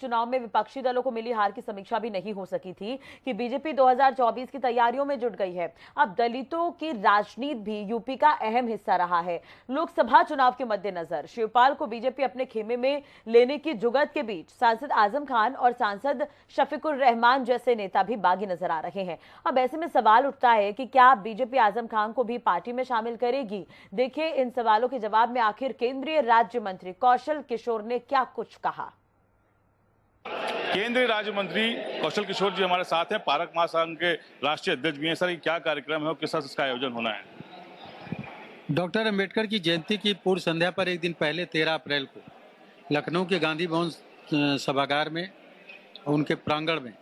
चुनाव में विपक्षी दलों को मिली हार की समीक्षा भी नहीं हो सकी थी कि बीजेपी 2024 की तैयारियों में जुट गई है। अब दलितों की राजनीति भी यूपी का अहम हिस्सा रहा है। लोकसभा चुनाव के मद्देनजर शिवपाल को बीजेपी अपने खेमे में लेने की जुगत के बीच सांसद आजम खान और सांसद शफीकुर रहमान जैसे नेता भी बागी नजर आ रहे हैं। अब ऐसे में सवाल उठता है कि क्या बीजेपी आजम खान को भी पार्टी में शामिल करेगी? देखिए इन सवालों के जवाब में आखिर केंद्रीय राज्य मंत्री कौशल किशोर ने क्या कुछ कहा। केंद्रीय राज्य मंत्री कौशल किशोर जी हमारे साथ हैं। पारक महासंघ के राष्ट्रीय अध्यक्ष भी हैं। सर, ये क्या कार्यक्रम है और किस तरह इसका आयोजन होना है? डॉक्टर अंबेडकर की जयंती की पूर्व संध्या पर एक दिन पहले 13 अप्रैल को लखनऊ के गांधी भवन सभागार में उनके प्रांगण में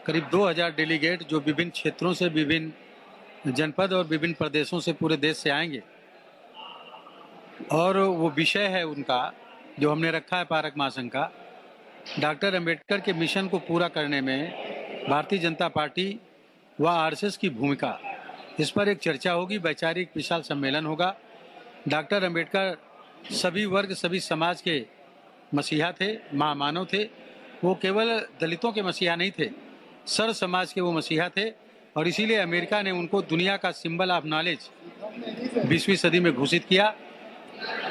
करीब 2000 डेलीगेट जो विभिन्न क्षेत्रों से, विभिन्न जनपद और विभिन्न प्रदेशों से, पूरे देश से आएंगे। और वो विषय है उनका जो हमने रखा है पारक महासंघ का, डॉक्टर अंबेडकर के मिशन को पूरा करने में भारतीय जनता पार्टी व आरएसएस की भूमिका, इस पर एक चर्चा होगी। वैचारिक विशाल सम्मेलन होगा। डॉक्टर अंबेडकर सभी वर्ग, सभी समाज के मसीहा थे, महामानव थे। वो केवल दलितों के मसीहा नहीं थे, सर्व समाज के वो मसीहा थे। और इसीलिए अमेरिका ने उनको दुनिया का सिंबल ऑफ नॉलेज 20वीं सदी में घोषित किया।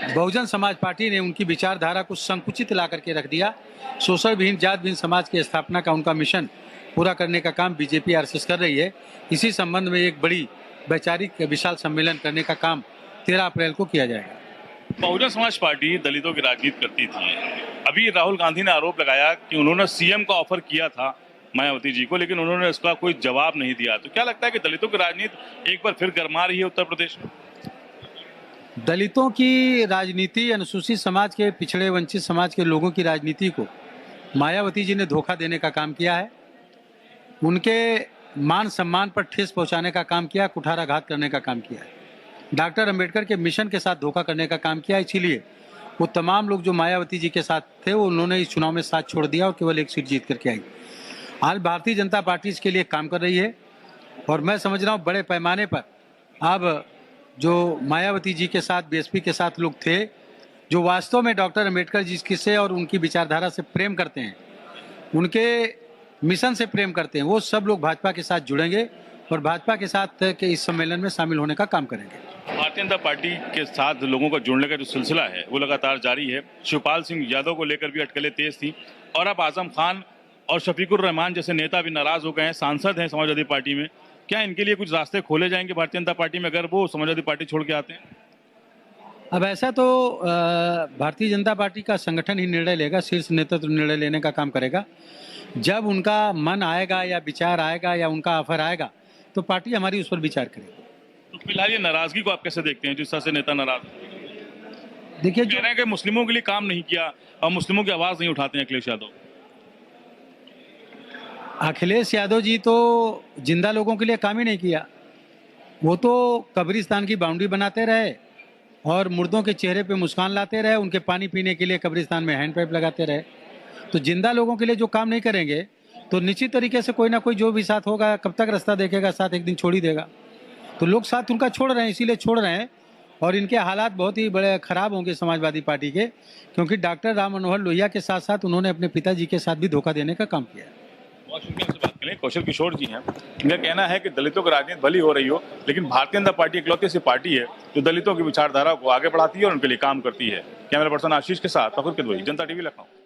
बहुजन समाज पार्टी ने उनकी विचारधारा को संकुचित ला करके रख दिया। शोषण विहीन, जात विहीन समाज की स्थापना का उनका मिशन पूरा करने का काम बीजेपी आरएसएस कर रही है। इसी संबंध में एक बड़ी वैचारिक विशाल सम्मेलन करने का काम 13 अप्रैल को किया जाएगा। बहुजन समाज पार्टी दलितों की राजनीति करती थी। अभी राहुल गांधी ने आरोप लगाया कि उन्होंने सीएम का ऑफर किया था मायावती जी को, लेकिन उन्होंने उसका कोई जवाब नहीं दिया। तो क्या लगता है कि दलितों की राजनीति एक बार फिर गरमा रही है उत्तर प्रदेश में? दलितों की राजनीति, अनुसूचित समाज के, पिछड़े वंचित समाज के लोगों की राजनीति को मायावती जी ने धोखा देने का काम किया है। उनके मान सम्मान पर ठेस पहुंचाने का काम किया, कुठाराघात करने का काम किया है। डॉक्टर अंबेडकर के मिशन के साथ धोखा करने का काम किया। इसीलिए वो तमाम लोग जो मायावती जी के साथ थे, वो उन्होंने इस चुनाव में साथ छोड़ दिया और केवल एक सीट जीत करके आई। आज भारतीय जनता पार्टी इसके लिए काम कर रही है और मैं समझ रहा हूँ बड़े पैमाने पर अब जो मायावती जी के साथ, बीएसपी के साथ लोग थे, जो वास्तव में डॉक्टर अंबेडकर जी से और उनकी विचारधारा से प्रेम करते हैं, उनके मिशन से प्रेम करते हैं, वो सब लोग भाजपा के साथ जुड़ेंगे और भाजपा के साथ के इस सम्मेलन में शामिल होने का काम करेंगे। भारतीय जनता पार्टी के साथ लोगों का जुड़ने का जो सिलसिला है वो लगातार जारी है। शिवपाल सिंह यादव को लेकर भी अटकलें तेज थी और अब आजम खान और शफीकुर रहमान जैसे नेता भी नाराज हो गए हैं, सांसद हैं समाजवादी पार्टी में। क्या इनके लिए कुछ रास्ते खोले जाएंगे भारतीय जनता पार्टी में अगर वो समाजवादी पार्टी छोड़ के आते हैं? अब ऐसा तो भारतीय जनता पार्टी का संगठन ही निर्णय लेगा, शीर्ष नेतृत्व निर्णय लेने का काम करेगा। जब उनका मन आएगा या विचार आएगा या उनका ऑफर आएगा तो पार्टी हमारी उस पर विचार करेगी। तो फिलहाल ये नाराजगी को आप कैसे देखते हैं जिस तरह से नेता नाराज? देखिए, कह रहे हैं कि मुस्लिमों के लिए काम नहीं किया और मुस्लिमों की आवाज नहीं उठाते हैं अखिलेश यादव। अखिलेश यादव जी तो जिंदा लोगों के लिए काम ही नहीं किया। वो तो कब्रिस्तान की बाउंड्री बनाते रहे और मुर्दों के चेहरे पे मुस्कान लाते रहे, उनके पानी पीने के लिए कब्रिस्तान में हैंड पाइप लगाते रहे। तो जिंदा लोगों के लिए जो काम नहीं करेंगे तो निश्चित तरीके से कोई ना कोई जो भी साथ होगा, कब तक रास्ता देखेगा, साथ एक दिन छोड़ ही देगा। तो लोग साथ उनका छोड़ रहे हैं, इसीलिए छोड़ रहे हैं। और इनके हालात बहुत ही बड़े खराब होंगे समाजवादी पार्टी के, क्योंकि डॉक्टर राम मनोहर लोहिया के साथ साथ उन्होंने अपने पिताजी के साथ भी धोखा देने का काम किया है। कौशल किशोर जी हैं, इनका कहना है कि दलितों की राजनीति भली हो रही हो, लेकिन भारतीय जनता पार्टी इकलौती सी पार्टी है जो दलितों की विचारधारा को आगे बढ़ाती है और उनके लिए काम करती है। कैमरा पर्सन आशीष के साथ फखर किदवई, जनता टीवी लखनऊ।